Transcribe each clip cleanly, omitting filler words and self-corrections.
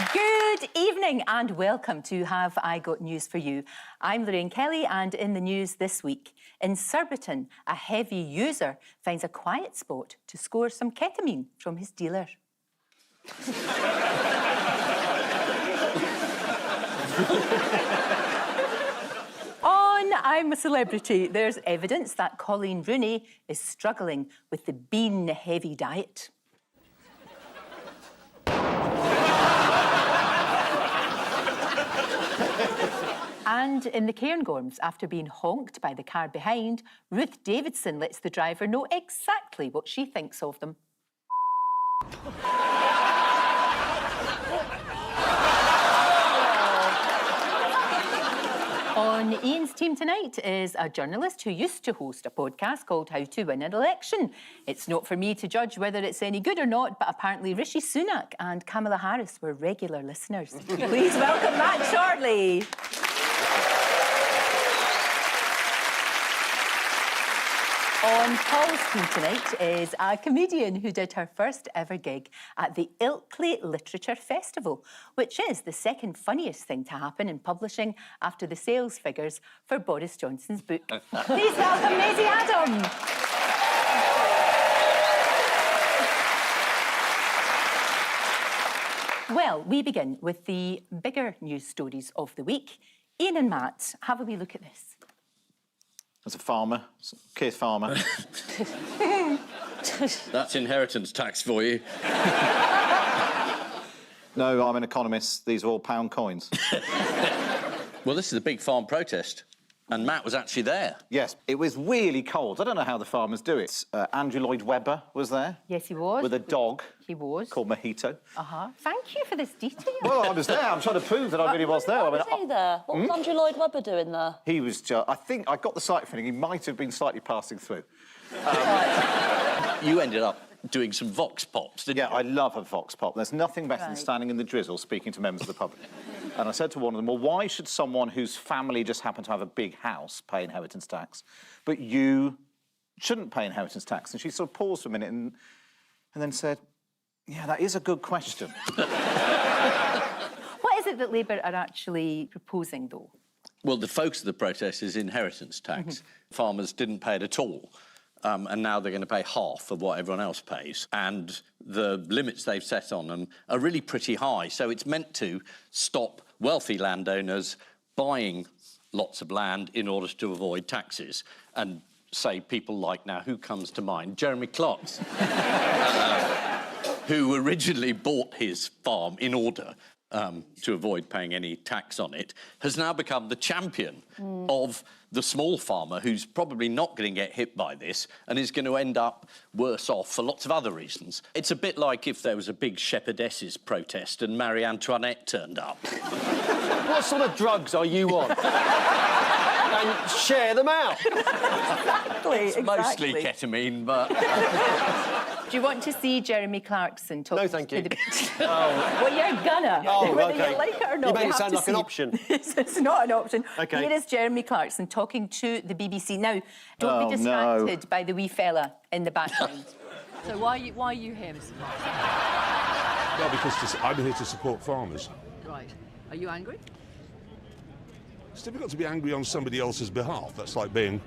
Good evening and welcome to Have I Got News For You. I'm Lorraine Kelly, and in the news this week, in Surbiton, a heavy user finds a quiet spot to score some ketamine from his dealer. On I'm a Celebrity, there's evidence that Colleen Rooney is struggling with the bean-heavy diet. And in the Cairngorms, after being honked by the car behind, Ruth Davidson lets the driver know exactly what she thinks of them. On Ian's team tonight is a journalist who used to host a podcast called How to Win an Election. It's not for me to judge whether it's any good or not, but apparently Rishi Sunak and Kamala Harris were regular listeners. Please welcome Matt Chorley. On Paul's team tonight is a comedian who did her first ever gig at the Ilkley Literature Festival, which is the second funniest thing to happen in publishing after the sales figures for Boris Johnson's book. Please welcome Maisie Adam. Well, we begin with the bigger news stories of the week. Ian and Matt, have a wee look at this. As a farmer, Keith Farmer. That's inheritance tax for you. No, I'm an economist. These are all pound coins. Well, this is a big farm protest, and Matt was actually there. Yes, it was really cold. I don't know how the farmers do it. Andrew Lloyd Webber was there. Yes, he was. With a dog. He was. Called Mojito. Thank you for this detail. Well, I was there. I'm trying to prove that I really was there. Was he there? What was Andrew Lloyd Webber doing there? He was just... I think I got the sight feeling he might have been slightly passing through. You ended up doing some vox pops, didn't you? Yeah, I love a vox pop. There's nothing better than standing in the drizzle speaking to members of the public. And I said to one of them, well, why should someone whose family just happened to have a big house pay inheritance tax, but you shouldn't pay inheritance tax? And she sort of paused for a minute and then said, yeah, that is a good question. What is it that Labour are actually proposing, though? Well, the focus of the protest is inheritance tax. Farmers didn't pay it at all. And now they're going to pay half of what everyone else pays. And the limits they've set on them are really pretty high. So it's meant to stop wealthy landowners buying lots of land in order to avoid taxes. And say people like, now, who comes to mind? Jeremy Clarkson, who originally bought his farm in order to avoid paying any tax on it, has now become the champion of the small farmer who's probably not going to get hit by this and is going to end up worse off for lots of other reasons. It's a bit like if there was a big shepherdesses protest and Marie Antoinette turned up. What sort of drugs are you on? And share them out. Exactly. Mostly ketamine, but... Do you want to see Jeremy Clarkson talk? No, thank you. Well, you're gonna. Oh, Whether OK. you like it or not, You made we it have sound to like an see. option. It's not an option. OK. Here is Jeremy Clarkson talking to the BBC. Now, don't be distracted by the wee fella in the background. So why are you here, Mr. Clarkson? Well, because I'm here to support farmers. Right. Are you angry? It's difficult to be angry on somebody else's behalf. That's like being...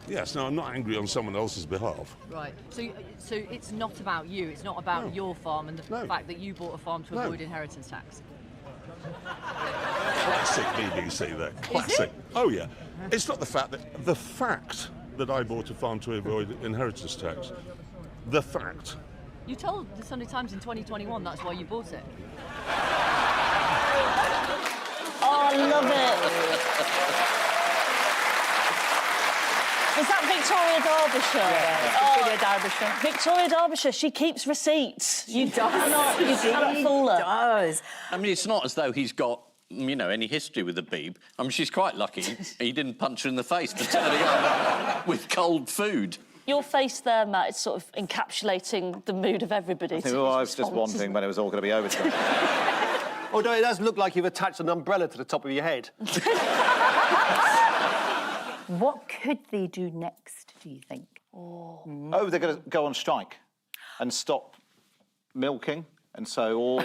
Yes, no, I'm not angry on someone else's behalf. Right. So it's not about you. It's not about your farm and the fact that you bought a farm to avoid inheritance tax. Classic BBC there. Classic. Oh, yeah. It's not the fact that I bought a farm to avoid inheritance tax. The fact. You told the Sunday Times in 2021 that's why you bought it. Oh, I love it. Is that Victoria Derbyshire? Victoria Derbyshire. Victoria Derbyshire, she keeps receipts. You cannot fool her. She does. I mean, it's not as though he's got, you know, any history with the Beeb. I mean, she's quite lucky he didn't punch her in the face for turning up with cold food. Your face there, Matt, is sort of encapsulating the mood of everybody. I was just wondering when it was all going to be over. Although it does look like you've attached an umbrella to the top of your head. What could they do next, do you think? Oh, they're going to go on strike and stop milking, and so all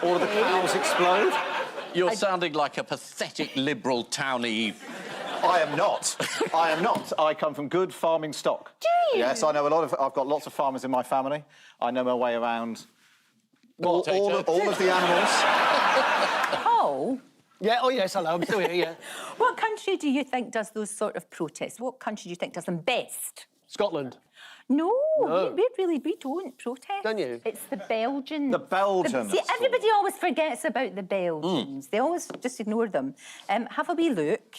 All of the cows explode. You're sounding like a pathetic liberal townie. I am not. I am not. I come from good farming stock. Do you? Yes, I know a lot of... I've got lots of farmers in my family. I know my way around all of the animals. Paul, Yeah, oh yes, hello, I'm still here, yeah. what country do you think does those sort of protests? What country do you think does them best? Scotland. No, No. we don't protest. Don't you? It's the Belgians. The Belgians. See, everybody always forgets about the Belgians. They always just ignore them. Have a wee look.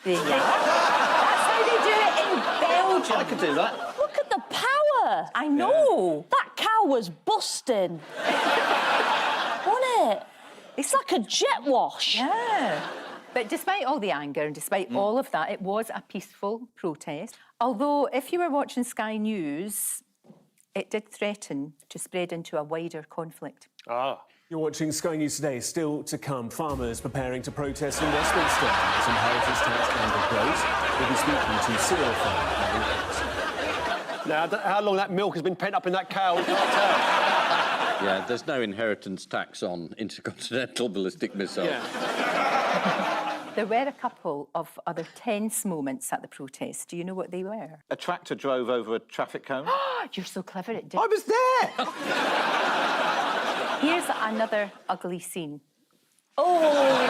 There you are. That's how they do it in Belgium. I could do that. Look at the power. I know. That cow was busting. Wasn't it? It's like a jet wash. Yeah. But despite all the anger and despite all of that, it was a peaceful protest. Although, if you were watching Sky News, it did threaten to spread into a wider conflict. Ah. You're watching Sky News Today. Still to come, farmers preparing to protest in Westminster as inheritance tax anger grows. We'll be speaking to cereal farmer. Now, how long that milk has been pent up in that cow, I can't tell. Yeah, there's no inheritance tax on intercontinental ballistic missiles. Yeah. There were a couple of other tense moments at the protest. Do you know what they were? A tractor drove over a traffic cone. You're so clever at it. I was there! Here's another ugly scene. Oh,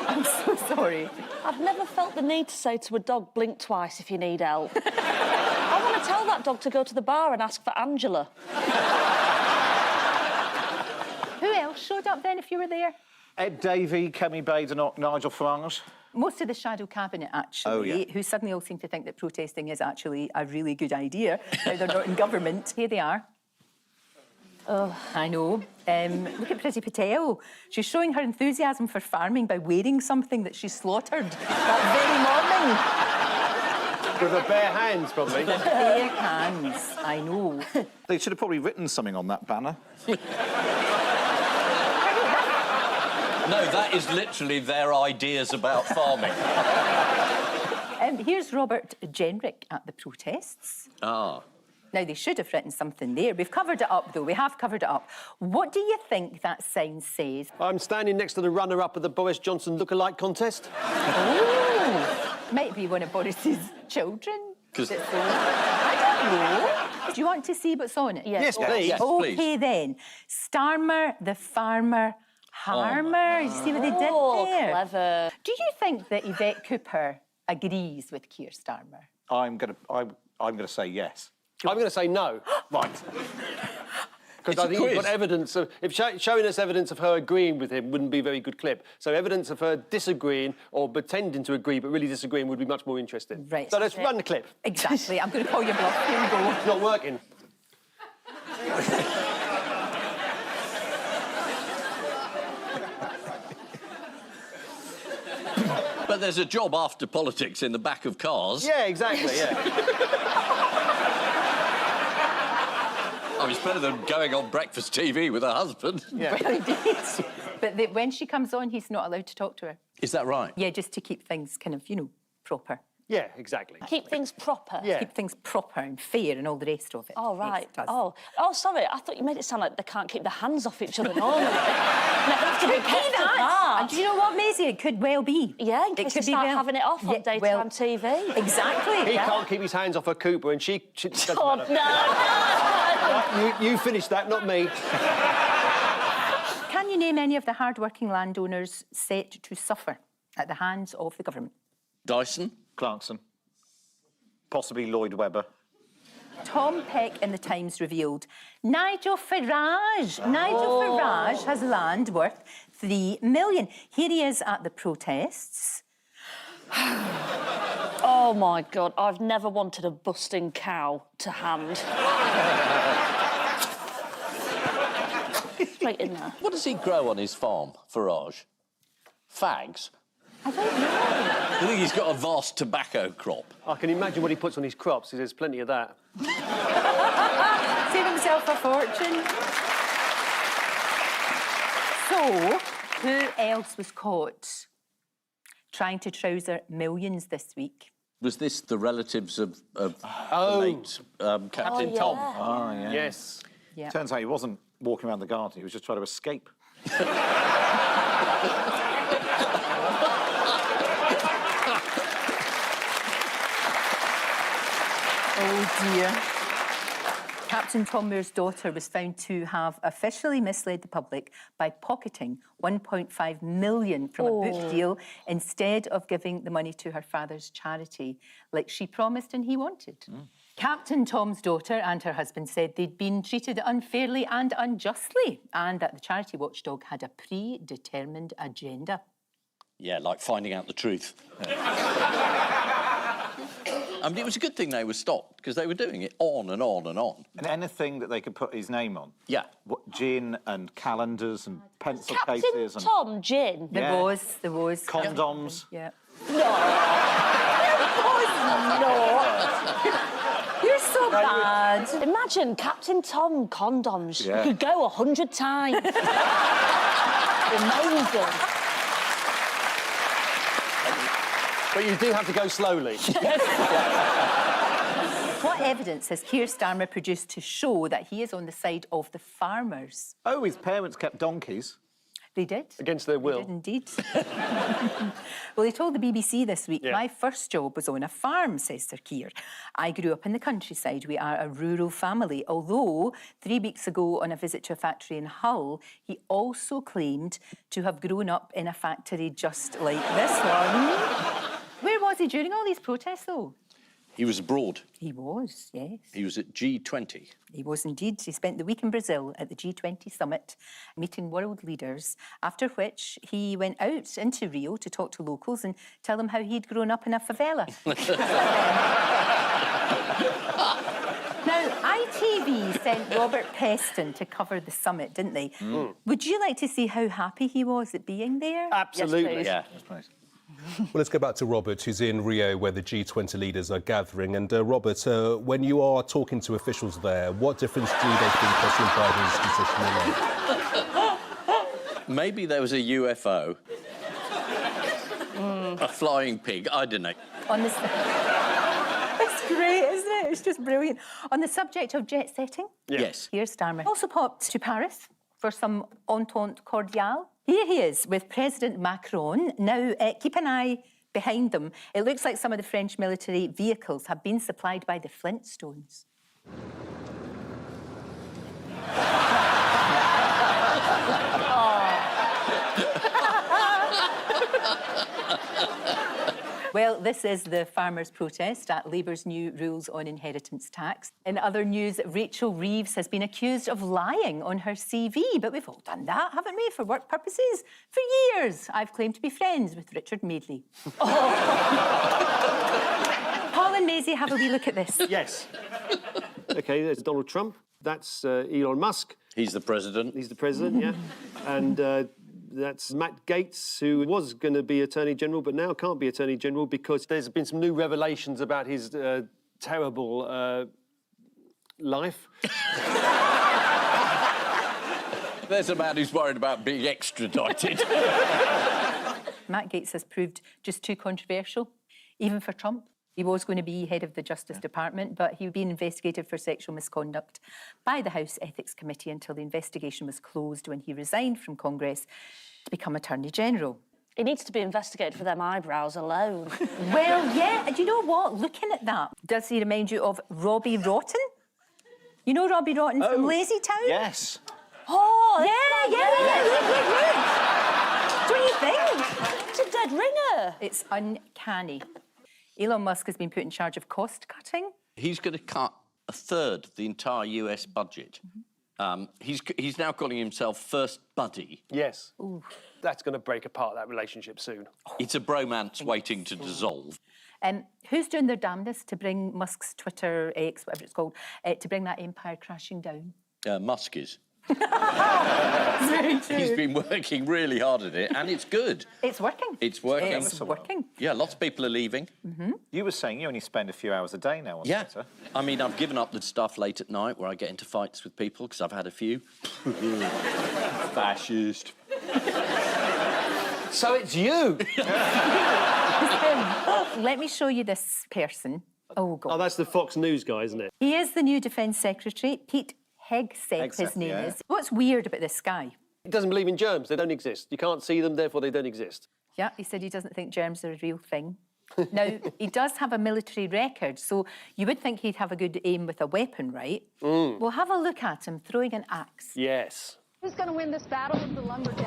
I'm so sorry. I've never felt the need to say to a dog, blink twice if you need help. I want to tell that dog to go to the bar and ask for Angela. Who else showed up then if you were there? Ed Davey, Kemi Badenoch, Nigel Farage. Most of the shadow cabinet, actually, who suddenly all seem to think that protesting is actually a really good idea. Now they're not in government. Here they are. Oh, I know. Look at Priti Patel. She's showing her enthusiasm for farming by wearing something that she slaughtered that very morning. With her bare hands, probably. Bare hands, I know. They should have probably written something on that banner. No, that is literally their ideas about farming. Here's Robert Jenrick at the protests. Ah. Now, they should have written something there. We've covered it up, though. We have covered it up. What do you think that sign says? I'm standing next to the runner-up of the Boris Johnson look-alike contest. Oh, might be one of Boris's children. I don't know. Do you want to see what's on it? Yes, please. Yes, OK, please. then. Starmer the farmer harmer. You see what they did Oh, there? clever. Do you think that Yvette Cooper agrees with Keir Starmer? I'm gonna say yes. I'm going to say no. Right. Because I think you've got evidence of... showing us evidence of her agreeing with him wouldn't be a very good clip. So evidence of her disagreeing or pretending to agree but really disagreeing would be much more interesting. Right. So let's run the clip. Exactly. I'm going to call your bluff. Here we go. It's not working. But there's a job after politics in the back of cars. Yeah, exactly, yeah. Oh, it's better than going on breakfast TV with her husband. Yeah. Well, indeed. But when she comes on, he's not allowed to talk to her. Is that right? Yeah, just to keep things kind of, proper. Yeah, exactly. Keep things proper. Yeah. Keep things proper and fair and all the rest of it. Oh, right. Yes, it does. Oh, sorry. I thought you made it sound like they can't keep their hands off each other normally. They have to be kept apart. And do you know what, Maisie? It could well be. Yeah, in case they start having it off on daytime TV. Exactly. He can't keep his hands off her Cooper and she doesn't Oh, matter. no! You finish that, not me. Can you name any of the hard-working landowners set to suffer at the hands of the government? Dyson? Clarkson. Possibly Lloyd Webber. Tom Peck in the Times revealed Nigel Farage. Nigel Farage has land worth $3 million. Here he is at the protests. Oh, my God. I've never wanted a busting cow to hand. Straight in there. What does he grow on his farm, Farage? Fags? I don't know. I think he's got a vast tobacco crop. I can imagine what he puts on his crops, there's plenty of that. Save himself a fortune. So, who else was caught trying to trouser millions this week? Was this the relatives of the late Captain yeah. Tom? Oh, yeah. Yes. Yeah. Turns out he wasn't walking around the garden, he was just trying to escape. Oh dear. Captain Tom Moore's daughter was found to have officially misled the public by pocketing £1.5 million from a book deal instead of giving the money to her father's charity, like she promised and he wanted. Captain Tom's daughter and her husband said they'd been treated unfairly and unjustly, and that the charity watchdog had a predetermined agenda. Yeah, like finding out the truth. I mean, it was a good thing they were stopped, because they were doing it on and on and on. And anything that they could put his name on. Yeah. What, gin and calendars and pencil Captain cases and... Tom gin. There was. Condoms. Yeah. No. You're so bad. Imagine Captain Tom condoms. Yeah. You could go 100 times. Amazing. But you do have to go slowly. What evidence has Keir Starmer produced to show that he is on the side of the farmers? Oh, his parents kept donkeys. They did. Against their will. They did indeed. Well, he told the BBC this week, my first job was on a farm, says Sir Keir. I grew up in the countryside. We are a rural family. Although 3 weeks ago on a visit to a factory in Hull, he also claimed to have grown up in a factory just like this one. Where was he during all these protests, though? He was abroad. He was, yes. He was at G20. He was indeed. He spent the week in Brazil at the G20 summit, meeting world leaders, after which he went out into Rio to talk to locals and tell them how he'd grown up in a favela. Now, ITV sent Robert Peston to cover the summit, didn't they? Would you like to see how happy he was at being there? Absolutely. Yes, Yeah. Well, let's go back to Robert, who's in Rio, where the G20 leaders are gathering. And Robert, when you are talking to officials there, what difference do they think President Biden's decision will make? Maybe there was a UFO. A flying pig, I don't know. On this... It's great, isn't it? It's just brilliant. On the subject of jet setting, Yes. Keir Starmer also popped to Paris for some entente cordiale. Here he is with President Macron. Now, keep an eye behind them. It looks like some of the French military vehicles have been supplied by the Flintstones. Well, this is the farmers' protest at Labour's new rules on inheritance tax. In other news, Rachel Reeves has been accused of lying on her CV, but we've all done that, haven't we, for work purposes? For years, I've claimed to be friends with Richard Madeley. Paul and Maisie, have a wee look at this. Yes. OK, there's Donald Trump. That's Elon Musk. He's the president. He's the president, yeah. And that's Matt Gaetz, who was going to be Attorney General, but now can't be Attorney General because there's been some new revelations about his terrible life. There's a man who's worried about being extradited. Matt Gaetz has proved just too controversial, even for Trump. He was going to be head of the Justice Department, but he was being investigated for sexual misconduct by the House Ethics Committee until the investigation was closed when he resigned from Congress to become Attorney General. He needs to be investigated for them eyebrows alone. Well, yeah, and you know what? Looking at that, does he remind you of Robbie Rotten? You know Robbie Rotten from Lazy Town? Yes. Oh, yeah. What do you think? It's a dead ringer. It's uncanny. Elon Musk has been put in charge of cost cutting. He's going to cut a third of the entire US budget. He's now calling himself First Buddy. Yes. Ooh. That's going to break apart that relationship soon. It's a bromance waiting to dissolve. Who's doing their damnedest to bring Musk's Twitter X, whatever it's called, to bring that empire crashing down? Musk is. Very true. He's been working really hard at it, and it's good. It's working. It's working. It's working. Yeah, lots of people are leaving. You were saying you only spend a few hours a day now on Twitter. I mean, I've given up the stuff late at night where I get into fights with people, because I've had a few. Fascist. So it's you! Let me show you this person. Oh, God. Oh, that's the Fox News guy, isn't it? He is the new Defence Secretary, Pete Hegseth, his Hegseth, name yeah. is. What's weird about this guy? He doesn't believe in germs. They don't exist. You can't see them, therefore they don't exist. Yeah, he said he doesn't think germs are a real thing. Now, he does have a military record, so you would think he'd have a good aim with a weapon, right? Well, have a look at him throwing an axe. Yes. Who's going to win this battle with the lumberjacks?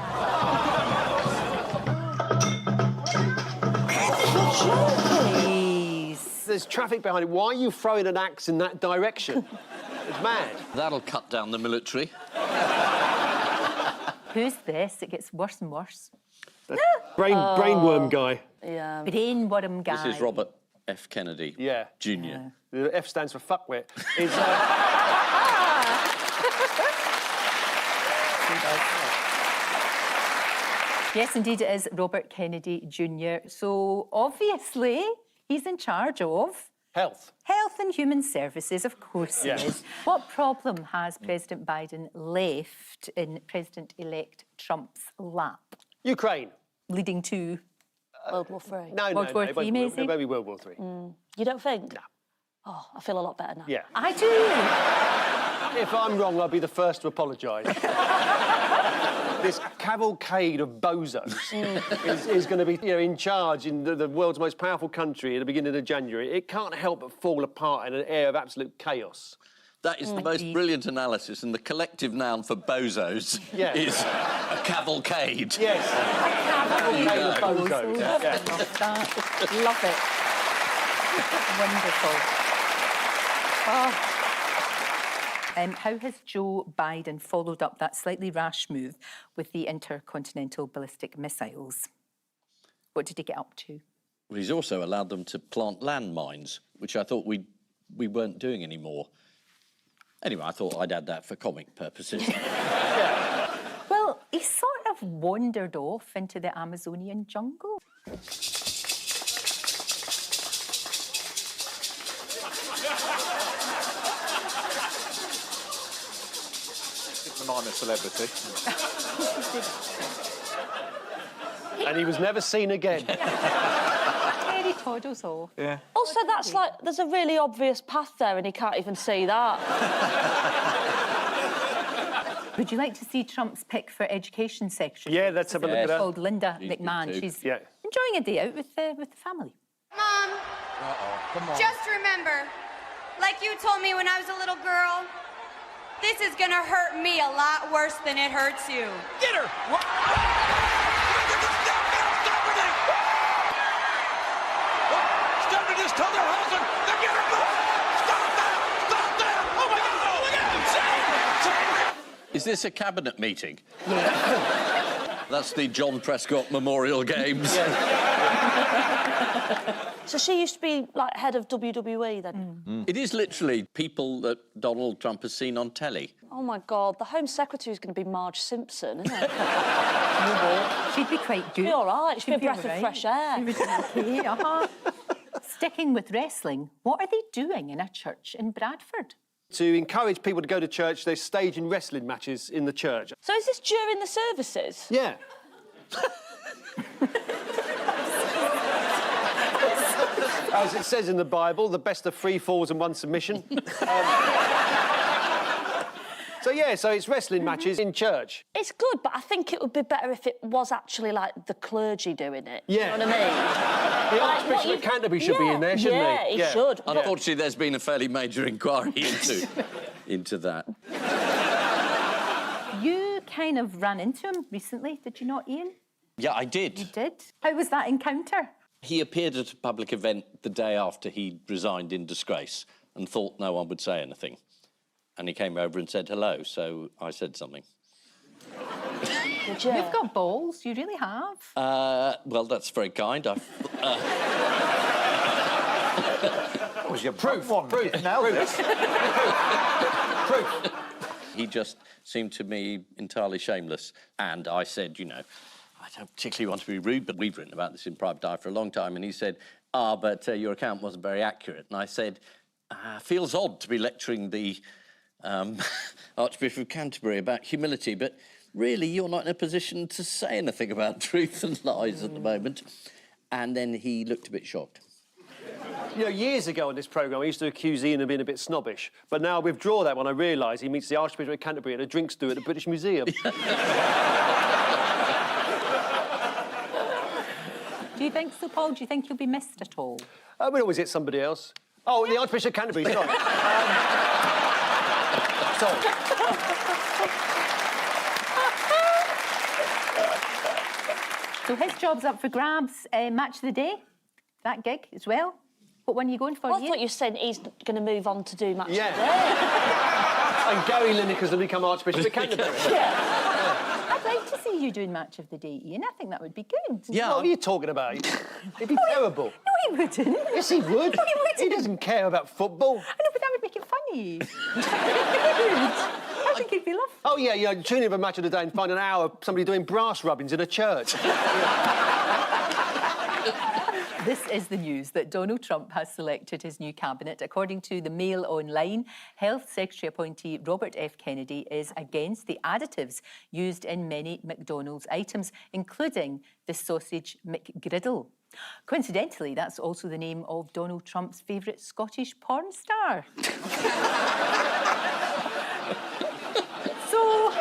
Please. There's traffic behind it. Why are you throwing an axe in that direction? It's mad. That'll cut down the military. Who's this? It gets worse and worse. Brainworm guy. Yeah. Brainworm guy. This is Robert F. Kennedy Yeah. Jr. The F stands for fuckwit. Is, Yes, indeed, it is Robert Kennedy Jr. So, obviously, he's in charge of... health. Health and Human Services, of course Yes. he is. What problem has President Biden left in President-elect Trump's lap, Ukraine. leading to... World War III. No, World War III, maybe? Maybe World War III. You don't think? No. Oh, I feel a lot better now. Yeah. I do. If I'm wrong, I'll be the first to apologise. This cavalcade of bozos is going to be in charge in the world's most powerful country at the beginning of January. It can't help but fall apart in an air of absolute chaos. That is the most brilliant analysis, and the collective noun for bozos Yeah. is a cavalcade. Yes. Cavalcade of bozos. Yeah. Love that. Love it. Wonderful. Oh. How has Joe Biden followed up that slightly rash move with the intercontinental ballistic missiles? What did he get up to? Well, he's also allowed them to plant landmines, which I thought we weren't doing anymore. Anyway, I thought I'd add that for comic purposes. Well, he sort of wandered off into the Amazonian jungle. I'm a celebrity. And he was never seen again. Very toddles off. Yeah. Also, that's like, there's a really obvious path there and he can't even see that. Would you like to see Trump's pick for education secretary? Yeah, let's have a look at that. Called Linda She's McMahon. good too. She's Yeah. enjoying a day out with the family. Mom, Come on. just remember, like you told me when I was a little girl, this is gonna hurt me a lot worse than it hurts you. Get her! Stop it, just tell their husband to get her back! Stop that! Stop that! Oh my God! Oh my God! Save her! Is this a cabinet meeting? That's the John Prescott Memorial Games. So she used to be, like, head of WWE then? It is literally people that Donald Trump has seen on telly. Oh, my God, the Home Secretary is going to be Marge Simpson, isn't it? She'd be quite good. She'd be all right. She'd be a breath all of right. fresh air. She would be okay, Sticking with wrestling, what are they doing in a church in Bradford? To encourage people to go to church, they're staging wrestling matches in the church. So is this during the services? Yeah. As it says in the Bible, the best of 3 falls and 1 submission. So it's wrestling matches in church. It's good, but I think it would be better if it was actually, like, the clergy doing it. Yeah. You know what I mean? The Archbishop of Canterbury should be in there, shouldn't he? Yeah, he should. Unfortunately, there's been a fairly major inquiry into that. You kind of ran into him recently, did you not, Ian? Yeah, I did. You did? How was that encounter? He appeared at a public event the day after he resigned in disgrace and thought no one would say anything. And he came over and said hello, so I said something. Did you? You've got balls, you really have. Well, that's very kind. That was your proof. Now this. Proof. He just seemed to me entirely shameless. And I said, you know, I don't particularly want to be rude, but we've written about this in Private Eye for a long time. And he said, but your account wasn't very accurate. And I said, feels odd to be lecturing the Archbishop of Canterbury about humility, but really you're not in a position to say anything about truth and lies at the moment. And then he looked a bit shocked. You know, years ago on this programme, I used to accuse Ian of being a bit snobbish, but now I withdraw that when I realise he meets the Archbishop of Canterbury at a drinks do at the British Museum. Do you think so, Paul? Do you think you'll be missed at all? We'll always hit somebody else. Oh, the Archbishop of Canterbury, sorry. Sorry. So his job's up for grabs. Match of the day, that gig as well. What one are you going for? Well, I thought you were saying he's going to move on to do match of the day. And Gary Lineker's going to become Archbishop of Canterbury. I'd like to see you doing match of the day, Ian. I think that would be good. Yeah. What are you talking about? It'd be terrible. No, he wouldn't. Yes, he would. No, he wouldn't. He doesn't care about football. I know, but that would make it funny. I think it'd be lovely. Oh, yeah, tuning in a match of the day and find an hour somebody doing brass rubbings in a church. This is the news that Donald Trump has selected his new cabinet. According to the Mail Online, Health Secretary appointee Robert F. Kennedy is against the additives used in many McDonald's items, including the sausage McGriddle. Coincidentally, that's also the name of Donald Trump's favourite Scottish porn star. So,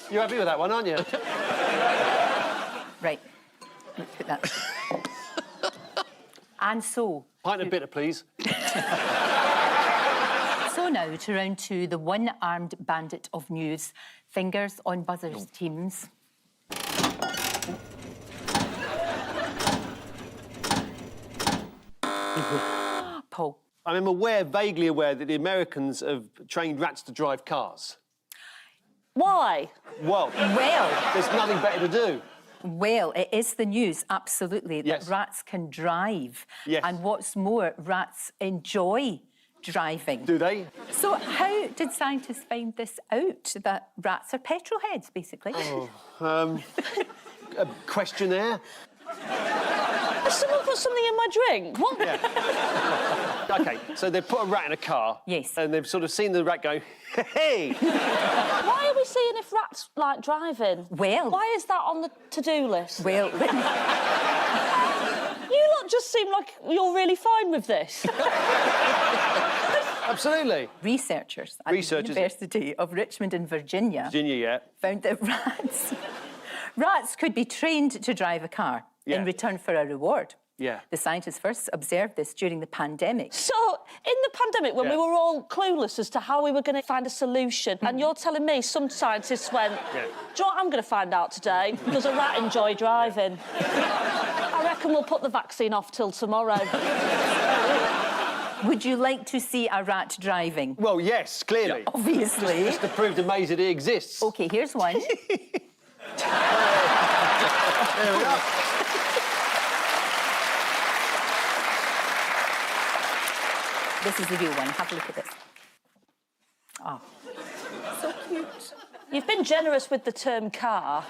You're happy with that one, aren't you? right, let's put that. And so... Pint of bitter, please. So now, to round two, the one-armed bandit of news. Fingers on buzzers, teams. Paul. I'm vaguely aware that the Americans have trained rats to drive cars. Why? Well, there's nothing better to do. Well, it is the news, absolutely, that rats can drive. Yes. And what's more, rats enjoy driving. Do they? So how did scientists find this out, that rats are petrol heads, basically? A questionnaire? Has someone put something in my drink? What? Yeah. OK, so they've put a rat in a car. Yes. And they've sort of seen the rat go, hey! Why are we seeing if rats like driving? Well... Why is that on the to-do list? Well... You lot just seem like you're really fine with this. Absolutely. Researchers at the University of Richmond in Virginia... ...found that rats could be trained to drive a car in return for a reward. Yeah. The scientists first observed this during the pandemic. So, in the pandemic, when we were all clueless as to how we were going to find a solution, and you're telling me some scientists went, do you know what I'm going to find out today? Does a rat enjoy driving? I reckon we'll put the vaccine off till tomorrow. Would you like to see a rat driving? Well, yes, clearly. Yeah, obviously. Just to prove to Maze that he exists. OK, here's one. There we are. This is the real one. Have a look at this. Oh, so cute. You've been generous with the term car.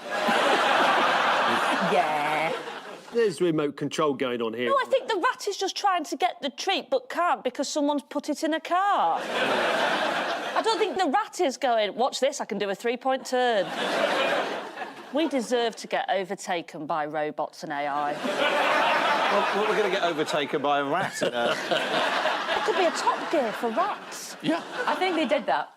Yeah. There's remote control going on here. No, I think the rat is just trying to get the treat but can't because someone's put it in a car. I don't think the rat is going, watch this, I can do a three-point turn. We deserve to get overtaken by robots and AI. Well, we're going to get overtaken by a rat. It could be a Top Gear for rats. Yeah. I think they did that.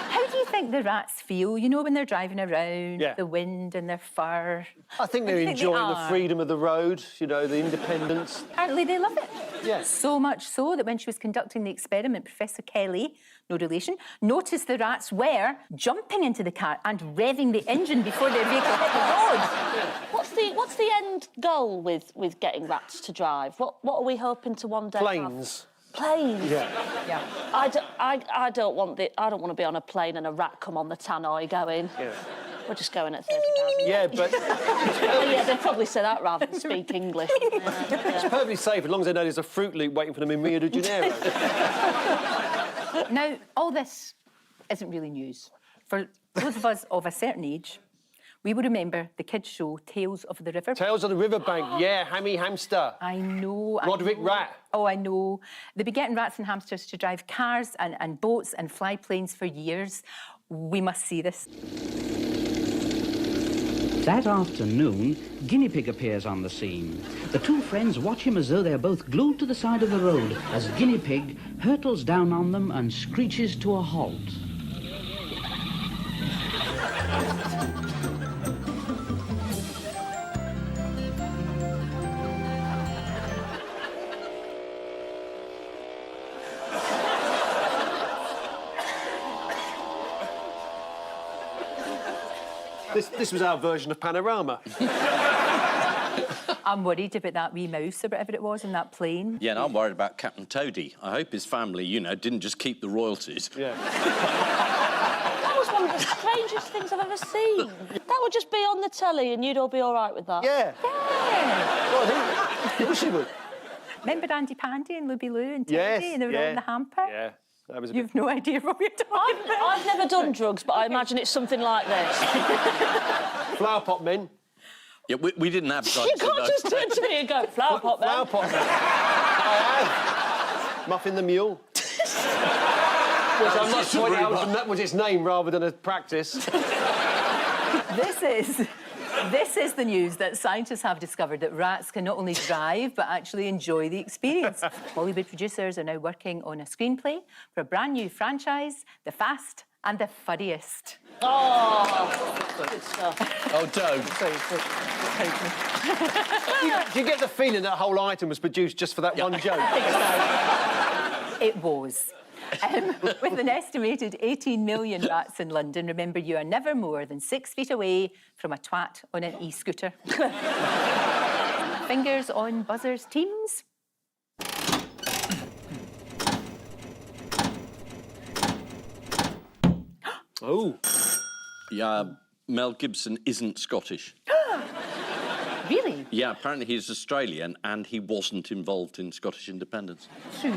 How do you think the rats feel, you know, when they're driving around, the wind and their fur? I think they're enjoying the freedom of the road, you know, the independence. Apparently they love it. Yes. So much so that when she was conducting the experiment, Professor Kelly, no relation, noticed the rats were jumping into the car and revving the engine before their vehicle hit the road. What's the end goal with getting rats to drive? What are we hoping to one day Planes. Planes? Yeah. I don't want to be on a plane and a rat come on the tannoy going. Yeah. We're just going at 30,000. Yeah, but... yeah, they'd probably say that rather than speak English. It's perfectly safe as long as they know there's a Fruit Loop waiting for them in Rio de Janeiro. Now, all this isn't really news. For those of us of a certain age, we will remember the kids' show Tales of the River. Tales of the Riverbank, yeah, Hammy Hamster. I know. Roderick Rat. Oh, I know. They've been getting rats and hamsters to drive cars and boats and fly planes for years. We must see this. That afternoon, Guinea Pig appears on the scene. The two friends watch him as though they're both glued to the side of the road as Guinea Pig hurtles down on them and screeches to a halt. This was our version of Panorama. I'm worried about that wee mouse or whatever it was in that plane. Yeah, and I'm worried about Captain Toady. I hope his family, you know, didn't just keep the royalties. Yeah. That was one of the strangest things I've ever seen. That would just be on the telly and you'd all be all right with that. Yeah. Yeah. Well, of course she would. Remember Andy Pandy and Luby Lou and Teddy? Yes, And they were all in the hamper? Yeah. That was a You've no idea what we're talking about. I've never done drugs, but I imagine it's something like this. Flower pot men. Yeah, we didn't have drugs. You can't just turn to me and go, flower pot man. Flower pot men. I have. Muffin the Mule. Which I must point out that was its name rather than a practice. This is the news that scientists have discovered that rats can not only drive but actually enjoy the experience. Hollywood producers are now working on a screenplay for a brand new franchise, The Fast and the Furriest. Oh, good stuff. Oh, don't. Do you get the feeling that whole item was produced just for that one joke? It was. With an estimated 18 million rats in London, remember you are never more than 6 feet away from a twat on an e-scooter. Fingers on buzzers, teams. Oh. Yeah, Mel Gibson isn't Scottish. Really? Yeah, apparently he's Australian and he wasn't involved in Scottish independence. True,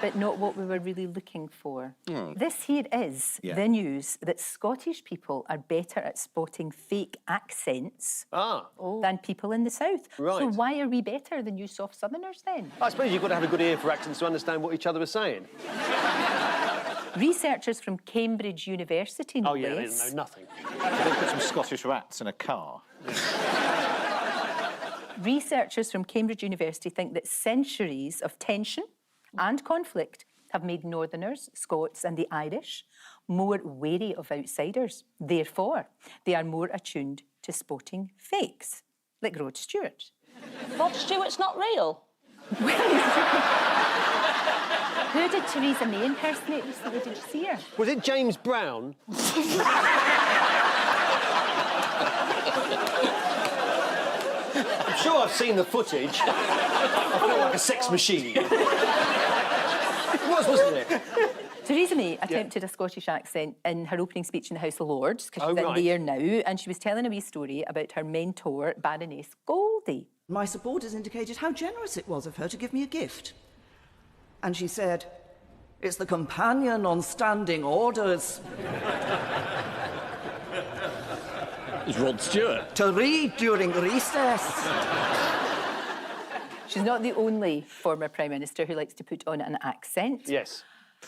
but not what we were really looking for. This here is the news that Scottish people are better at spotting fake accents than people in the South. Right. So why are we better than you soft Southerners then? I suppose you've got to have a good ear for accents to understand what each other are saying. Researchers from Cambridge University, no Oh, yeah, less, they know nothing. They put some Scottish rats in a car. Researchers from Cambridge University think that centuries of tension and conflict have made Northerners, Scots and the Irish more wary of outsiders. Therefore, they are more attuned to spotting fakes, like Rod Stewart. Rod Stewart's not real. Who did Theresa May impersonate recently? Did you see her? Was it James Brown? I'm sure I've seen the footage. I feel like a sex machine. It was, wasn't it? Theresa May attempted a Scottish accent in her opening speech in the House of Lords, because she's in there now, and she was telling a wee story about her mentor, Baroness Goldie. My supporters indicated how generous it was of her to give me a gift. And she said, "It's the companion on standing orders." It's Rod Stewart. To read during recess. She's not the only former Prime Minister who likes to put on an accent. Yes.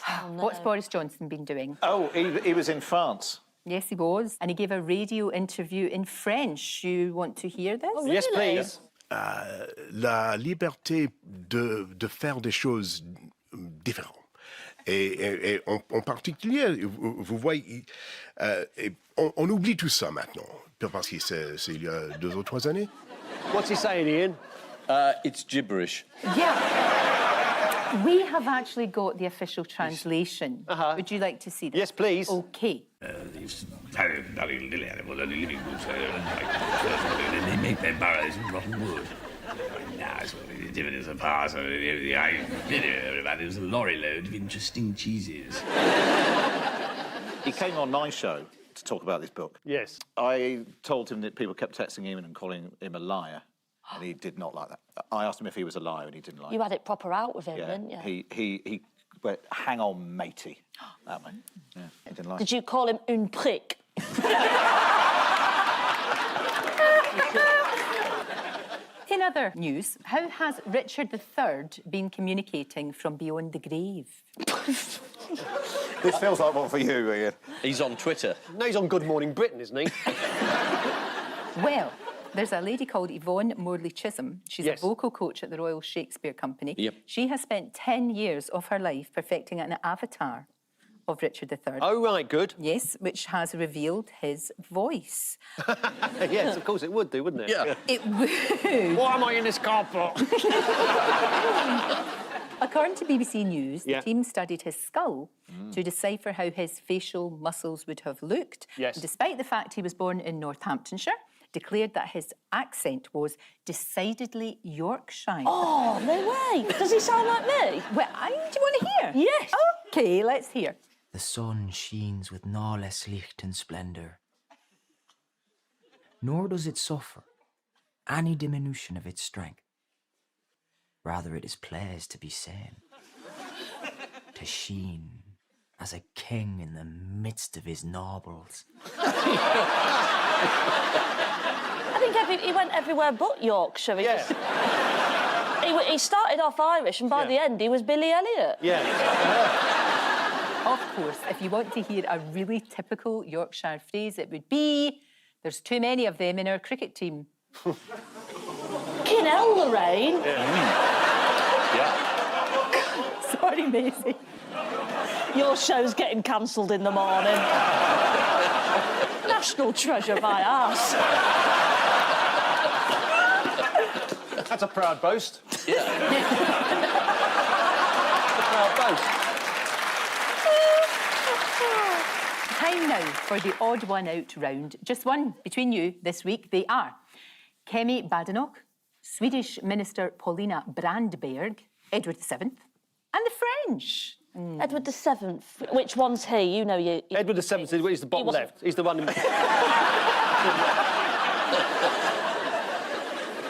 Oh, no. What's Boris Johnson been doing? Oh, he was in France. Yes, he was. And he gave a radio interview in French. You want to hear this? Oh, really? Yes, please. La liberté de faire des choses différentes. Et en particulier, vous voyez, on oublie tout ça maintenant, parce que c'est il y a 2 ou 3 années. What's he saying, Ian? It's gibberish. Yeah. We have actually got the official translation. Would you like to see this? Yes, please. OK. These very little animals only living roots. They make their burrows in rotten wood. Now it's what the dividends are past. Everybody was a lorry load of interesting cheeses. He came on my show to talk about this book. Yes. I told him that people kept texting him and calling him a liar, and he did not like that. I asked him if he was a liar, and he didn't like it. You had it proper out with him, didn't you? He went, hang on, matey. That way. Yeah, he didn't like it. Did you call him une prick? In other news, how has Richard III been communicating from beyond the grave? This feels like one for you, Ian. He's on Twitter. No, he's on Good Morning Britain, isn't he? Well, there's a lady called Yvonne Morley-Chisholm. She's Yes. a vocal coach at the Royal Shakespeare Company. Yep. She has spent 10 years of her life perfecting an avatar of Richard III. Oh, right, good. Yes, which has revealed his voice. Yes, of course it would do, wouldn't it? Yeah. It would. Why am I in this car for? According to BBC News, Yeah. the team studied his skull to decipher how his facial muscles would have looked. Yes. And despite the fact he was born in Northamptonshire, declared that his accent was decidedly Yorkshire. Oh, no way. Does he sound like me? Well, do you want to hear? Yes. OK, let's hear. The sun sheens with no less licht and splendour, nor does it suffer any diminution of its strength. Rather, it is pleased to be seen, to sheen as a king in the midst of his nobles. I think he went everywhere but Yorkshire. He started off Irish, and by the end, he was Billy Elliot. Yeah. Of course, if you want to hear a really typical Yorkshire phrase, it would be, there's too many of them in our cricket team. Fucking hell, Lorraine. Yeah. Sorry, Maisie. Your show's getting cancelled in the morning. National treasure by arse. That's a proud boast. Yeah. A proud boast. Time now for the odd one out round. Just one between you this week. They are Kemi Badenoch, Swedish Minister Paulina Brandberg, Edward VII, and the French. Edward VII. Which one's he? You know you. Edward VII is the bottom left. He's the one.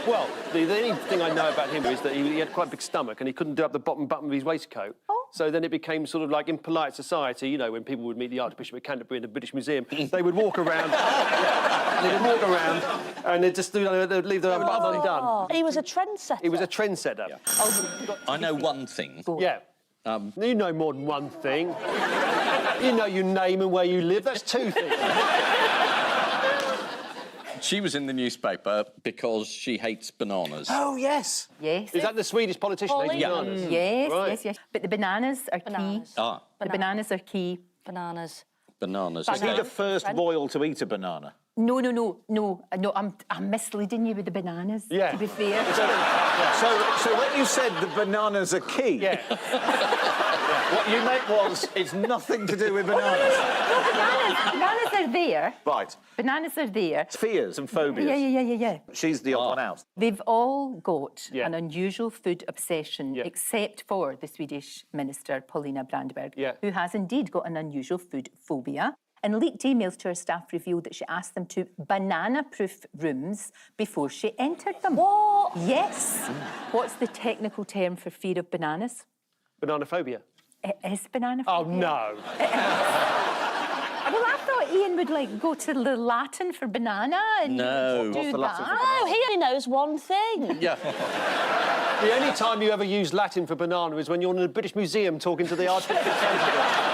Well, the only thing I know about him is that he had quite a big stomach and he couldn't do up the bottom button of his waistcoat. So then it became sort of like in polite society, you know, when people would meet the Archbishop of Canterbury in the British Museum, they would walk around. And they'd just they'd leave the button undone. He was a trendsetter. He was a trendsetter. Yeah. I know one thing. Yeah. You know more than one thing. You know your name and where you live. That's two things. She was in the newspaper because she hates bananas. Oh, yes. Yes. Is that the Swedish politician hating bananas? Yes, Right. yes, yes. But the bananas are key. Ah. The bananas are key. Bananas. Bananas. Was he the first royal to eat a banana? No, I'm misleading you with the bananas, Yeah. to be fair. So when you said the bananas are key, what you meant was it's nothing to do with bananas. No, bananas are there. Right. Bananas are there. Fears and phobias. Yeah. She's the odd one out. They've all got an unusual food obsession, except for the Swedish minister, Paulina Brandberg, who has indeed got an unusual food phobia. And leaked emails to her staff revealed that she asked them to banana-proof rooms before she entered them. What? Yes. What's the technical term for fear of bananas? Bananaphobia. It is bananaphobia. Oh, no. Well, I thought Ian would, go to the Latin for banana and No. do that. Oh, he only knows one thing. Yeah. The only time you ever use Latin for banana is when you're in a British Museum talking to the Archbishop of Canterbury.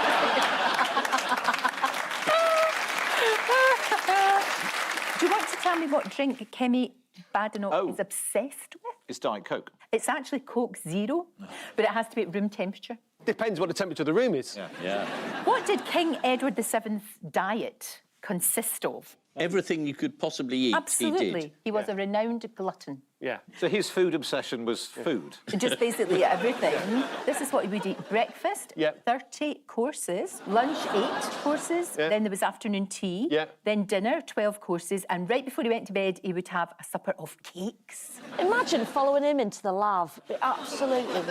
Do you want to tell me what drink Kemi Badenoch is obsessed with? It's Diet Coke. It's actually Coke Zero, but it has to be at room temperature. Depends what the temperature of the room is. Yeah. What did King Edward VII's diet consist of? Everything you could possibly eat, Absolutely. he did. He was a renowned glutton. Yeah. So his food obsession was food. Just basically everything. This is what he would eat. Breakfast, 30 courses. Lunch, 8 courses. Then there was afternoon tea. Then dinner, 12 courses. And right before he went to bed, he would have a supper of cakes. Imagine following him into the lav. Absolutely.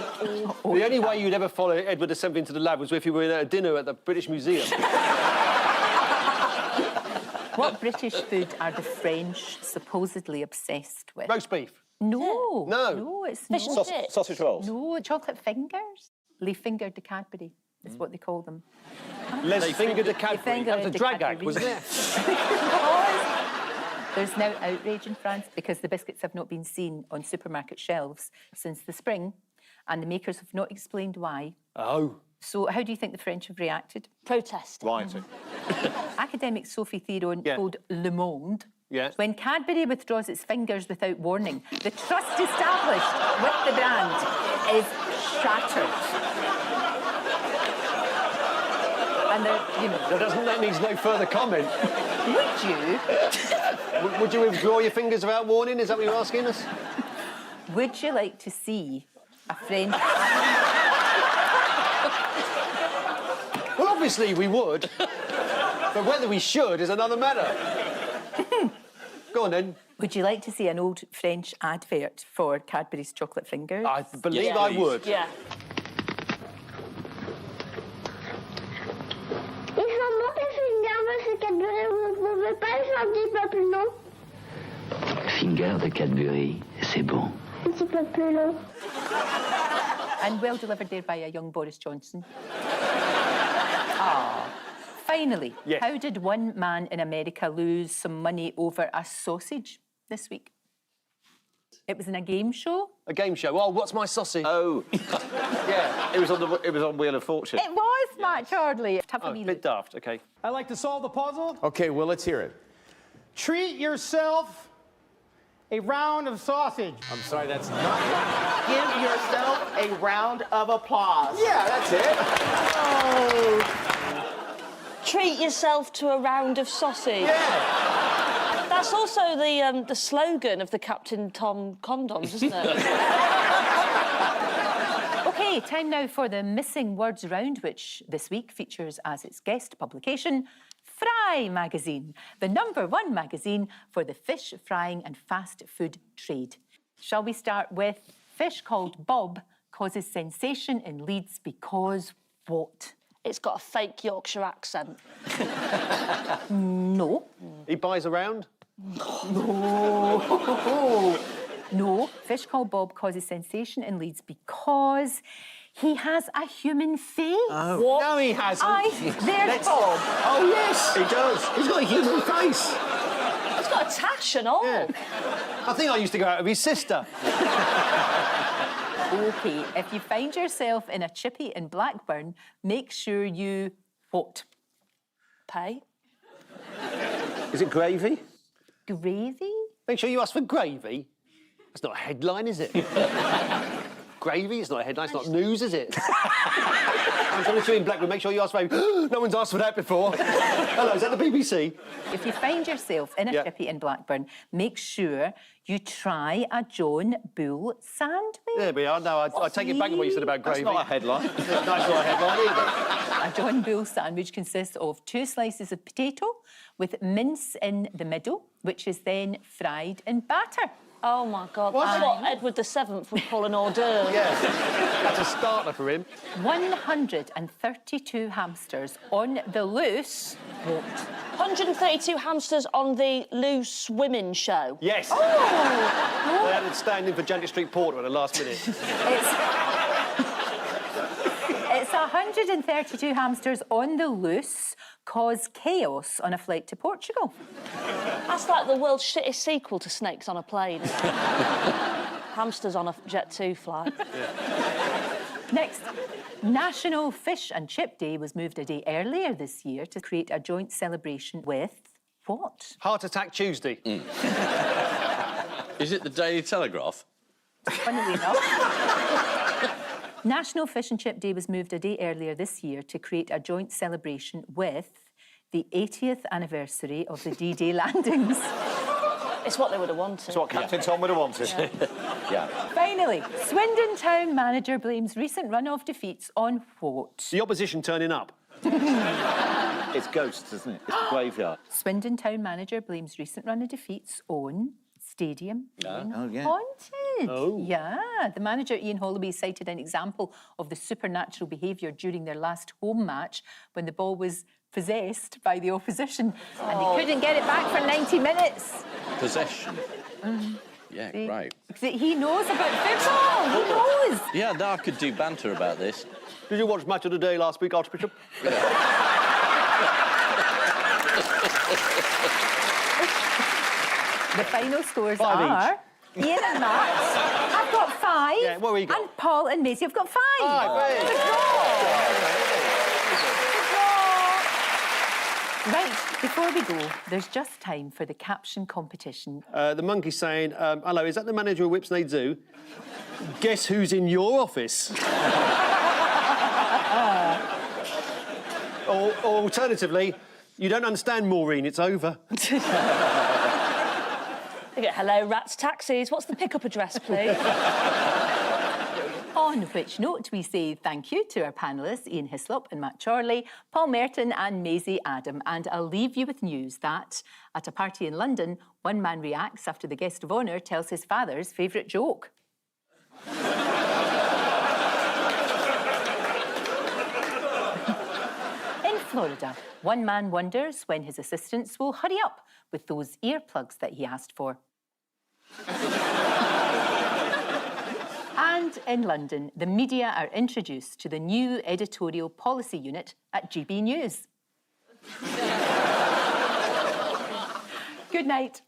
The only way you'd ever follow Edward VII into the lab was if you were at a dinner at the British Museum. What British food are the French supposedly obsessed with? Roast beef. No. No. No, it's Fish not. and chips. Sausage rolls. No, chocolate fingers. Les fingers de Cadbury is what they call them. Les fingers de Cadbury. Finger That was a de drag Cadbury. act, wasn't it? There's now outrage in France because the biscuits have not been seen on supermarket shelves since the spring, and the makers have not explained why. Oh. So how do you think the French have reacted? Protest. Rioting. Academic Sophie Theron told Le Monde Yeah. When Cadbury withdraws its fingers without warning, the trust established with the brand is shattered. And That needs no further comment. Would you? Would you withdraw your fingers without warning? Is that what you're asking us? Would you like to see a French... Well, obviously we would. But whether we should is another matter. Go on, then. Would you like to see an old French advert for Cadbury's chocolate fingers? I believe I would. Yeah. Ils sont bons tes fingers, monsieur Cadbury, vous ne pouvez pas les faire un petit peu plus long? Finger de Cadbury, c'est bon. Un petit peu plus long. And well delivered there by a young Boris Johnson. Ah. Finally, yes. How did one man in America lose some money over a sausage this week? It was in a game show. A game show. Oh, what's my sausage? Oh, yeah. It was on Wheel of Fortune. It was, Matt Chorley. A bit daft. Okay. I'd like to solve the puzzle. Okay, well, let's hear it. Treat yourself a round of sausage. I'm sorry, that's not it. Give yourself a round of applause. Yeah, that's it. Oh. Treat yourself to a round of sausage. Yeah. That's also the slogan of the Captain Tom condoms, isn't it? OK, time now for the Missing Words Round, which this week features as its guest publication Fry magazine, the #1 magazine for the fish frying and fast food trade. Shall we start with fish called Bob causes sensation in Leeds because what? It's got a fake Yorkshire accent. No. He buys around? No. No. Fish called Bob causes sensation in Leeds because he has a human face. Oh. What? No, he hasn't. There's Bob. Oh, yes, he does. He's got a human face. He's got a tash and all. Yeah. I think I used to go out with his sister. OK, if you find yourself in a chippy in Blackburn, make sure you what? Pay. Is it gravy? Gravy? Make sure you ask for gravy. That's not a headline, is it? Gravy? It's not a headline. It's not news, is it? I'm trying to show you in Blackburn. Make sure you ask for... No one's asked for that before. Hello, is that the BBC? If you find yourself in a chippy in Blackburn, make sure you try a John Bull sandwich. There we are. No, I take it back on what you said about gravy. That's not a headline. That's not a headline either. A John Bull sandwich consists of 2 slices of potato with mince in the middle, which is then fried in batter. Oh, my God. That's what Edward VII would call an hors d'oeuvre. Yeah, that's a starter for him. 132 hamsters on the loose. What? 132 hamsters on the Loose Women show. Yes. Oh! They had it standing for Janet Street Porter at the last minute. It's 132 hamsters on the loose cause chaos on a flight to Portugal. That's like the world's shittest sequel to Snakes on a Plane. Hamsters on a Jet2 flight. Yeah. Next, National Fish and Chip Day was moved a day earlier this year to create a joint celebration with what? Heart Attack Tuesday. Is it the Daily Telegraph? Funnily enough. National Fish and Chip Day was moved a day earlier this year to create a joint celebration with the 80th anniversary of the D-Day landings. It's what they would have wanted. It's what Captain Tom would have wanted. Yeah. Finally, Swindon Town manager blames recent runoff defeats on what? The opposition turning up. It's ghosts, isn't it? It's the graveyard. Swindon Town manager blames recent run of defeats on stadium being haunted. Oh. Yeah, the manager Ian Holloway cited an example of the supernatural behaviour during their last home match when the ball was possessed by the opposition and they couldn't get it back for 90 minutes. Possession. Yeah, right. He knows about football. He knows. Yeah, now I could do banter about this. Did you watch Match of the Day last week, Archbishop? The final scores 5 are... Ian and Matt have got 5. Yeah, what have we got? And Paul and Maisie have got 5. Right. Right, before we go, there's just time for the caption competition. The monkey's saying, hello, is that the manager of Whipsnade Zoo? Guess who's in your office? or alternatively, you don't understand, Maureen, it's over. Okay, hello, Rats Taxis. What's the pickup address, please? On which note, we say thank you to our panellists, Ian Hislop and Matt Chorley, Paul Merton and Maisie Adam. And I'll leave you with news that, at a party in London, one man reacts after the guest of honour tells his father's favourite joke. In Florida, one man wonders when his assistants will hurry up with those earplugs that he asked for. And in London, the media are introduced to the new editorial policy unit at GB News. Good night.